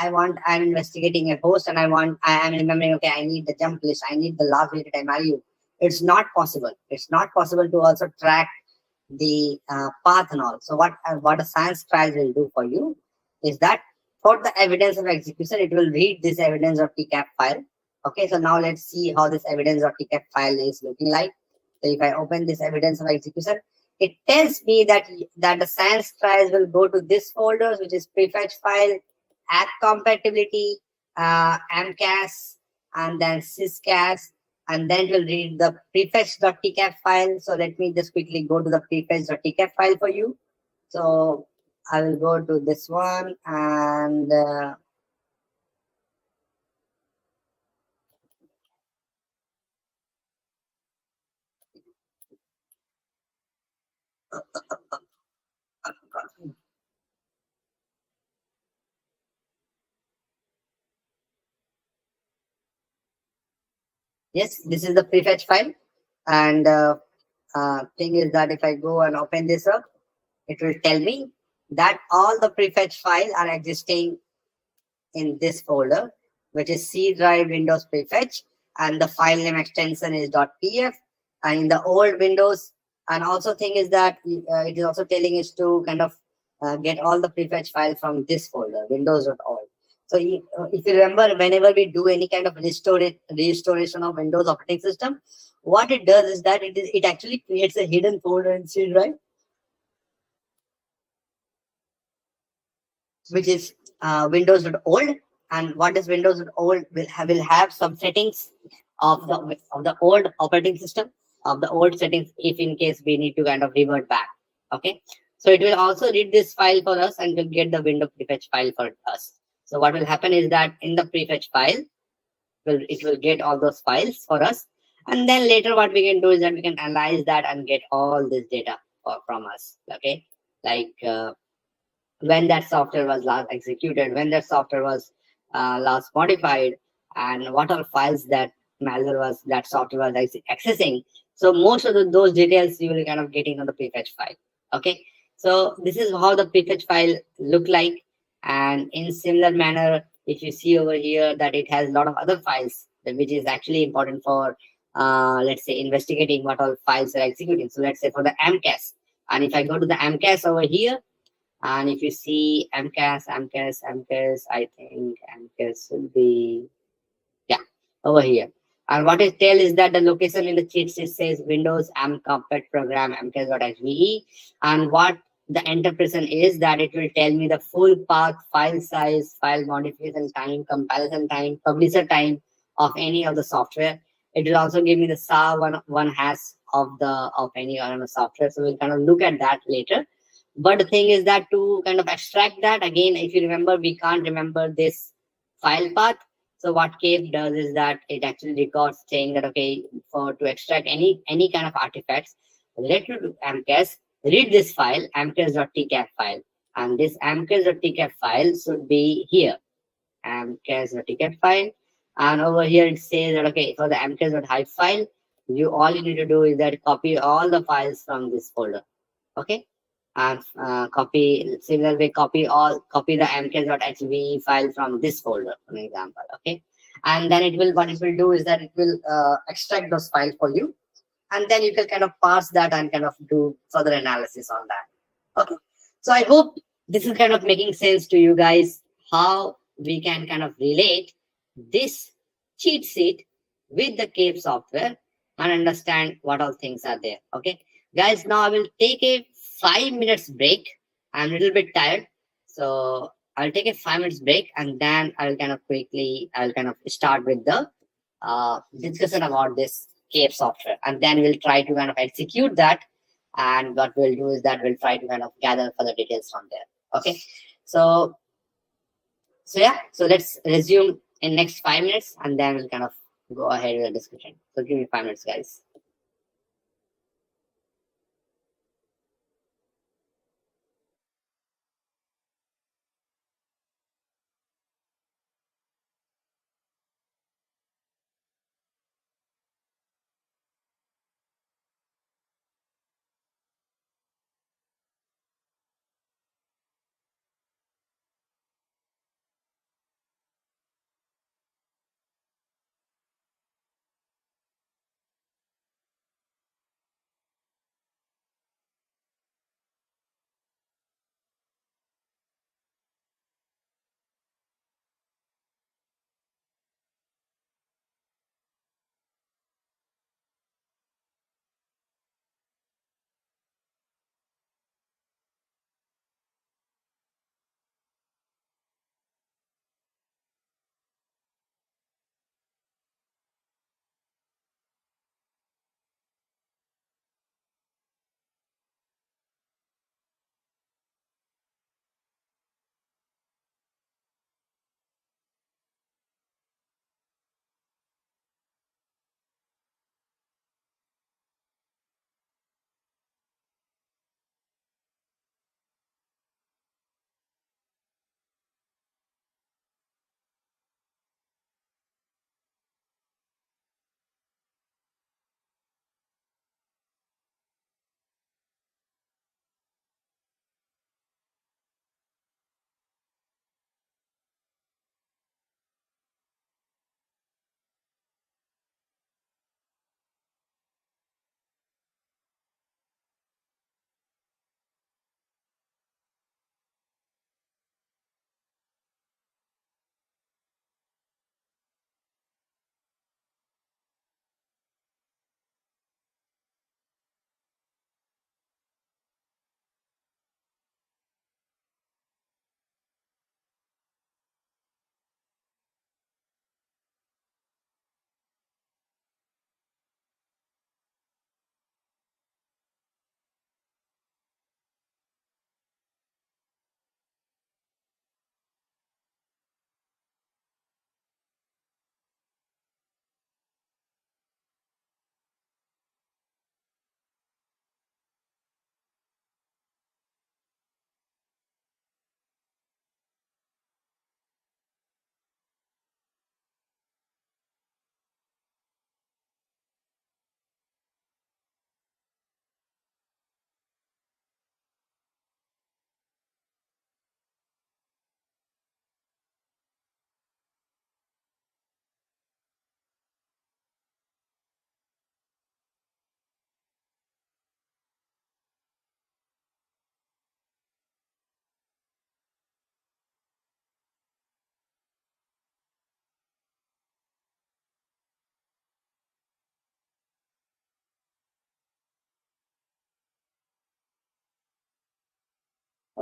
I'm investigating a host and I am remembering, okay, I need the jump list, I need the last deleted time value. It's not possible. It's not possible to also track the path and all. So what a science trial will do for you is that for the evidence of execution, it will read this evidence.tcap file. Okay, so now let's see how this evidence.tcap file is looking like. So if I open this evidence of execution, it tells me that the science trials will go to this folders, which is prefetch file, app compatibility, MCAS, and then syscas, and then it will read the prefetch.tcap file. So let me just quickly go to the prefetch.tcap file for you. So I will go to this one and yes, this is the prefetch file. And thing is that if I go and open this up, it will tell me that all the prefetch files are existing in this folder, which is C drive Windows prefetch, and the file name extension is .pf. And in the old Windows, and also thing is that it is also telling us to kind of get all the prefetch files from this folder, windows.org. So if you remember, whenever we do any kind of restoration of Windows operating system, what it does is that it actually creates a hidden folder in C drive, which is Windows.old. And what is Windows.old will have some settings of the old operating system, of the old settings, if in case we need to kind of revert back. Okay, so it will also read this file for us and will get the window prefetch file for us. So what will happen is that in the prefetch file, it will get all those files for us, and then later what we can do is that we can analyze that and get all this data from us. Okay, like when that software was last executed, when that software was last modified, and what are files that malware was that software was accessing. So most of those details you will kind of getting on the prefetch file. Okay, so this is how the prefetch file look like. And in similar manner, if you see over here that it has a lot of other files, which is actually important for let's say investigating what all files are executing. So let's say for the MCAS, and if I go to the MCAS over here, and if you see MCAS, I think MCAS will be, yeah, over here. And what it tells is that the location in the cheat sheet says Windows mcompat program mcas.hve. And what the interpretation is that it will tell me the full path, file size, file modification time, comparison time, publisher time of any of the software. It will also give me the SAR one hash of any other software. So we'll kind of look at that later. But the thing is that to kind of extract that, again, if you remember, we can't remember this file path. So what Cave does is that it actually records saying that, okay, for to extract any kind of artifacts related to MCAS, read this file, mcas.tcap file. And this mcas.tcap file should be here, mcas.tcap file. And over here it says that, okay, for the mcas.hive file, all you need to do is that copy all the files from this folder. Okay, and copy similar way, copy the mcas.hv file from this folder, for example. Okay, and then what it will do is that it will extract those files for you, and then you can kind of parse that and kind of do further analysis on that. Okay, so I hope this is kind of making sense to you guys, how we can kind of relate this cheat sheet with the Cave software and understand what all things are there. Okay, guys, now I will take a 5 minutes break. I'm a little bit tired, so I'll take a 5 minutes break, and then I'll kind of start with the discussion about this Cave software, and then we'll try to kind of execute that. And what we'll do is that we'll try to kind of gather further details from there. Okay, so yeah, so let's resume in next 5 minutes, and then we'll kind of go ahead with the discussion. So give me 5 minutes, guys.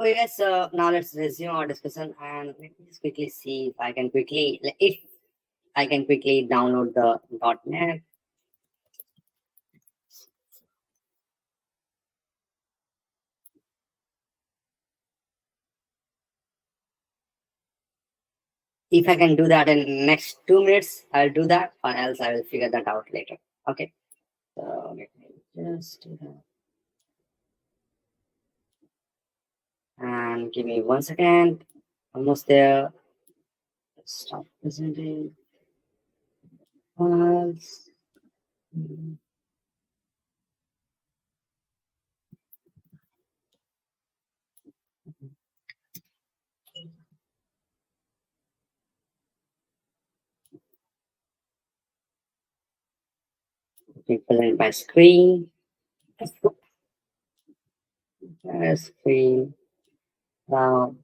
Oh yes, now let's resume our discussion and let me just quickly see if I can quickly download the .NET. If I can do that in next 2 minutes, I'll do that, or else I will figure that out later. Okay. So let me just do that. And give me 1 second. Almost there. Stop presenting. Files. Present my screen. Screen. Now,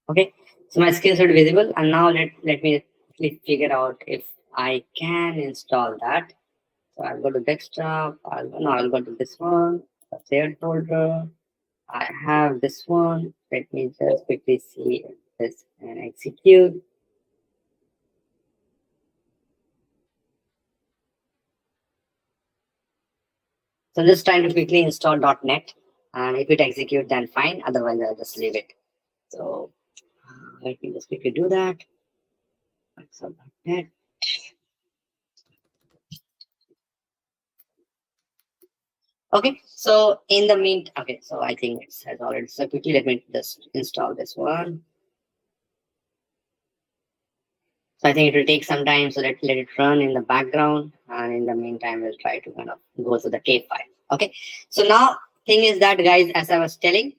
okay. So my screen should be visible, and now let me figure out if I can install that. So I'll go to desktop. I'll go to this one. The shared folder. I have this one. Let me just quickly see this and execute. So I'm just trying to quickly install .NET, and if it execute, then fine. Otherwise, I'll just leave it. So let me just quickly do that. So .NET. Okay. So in the mean, okay. So I think it has already. So quickly, let me just install this one. So I think it will take some time. So let it run in the background, and in the meantime, we'll try to kind of go through the tape file. Okay. So now thing is that, guys, as I was telling,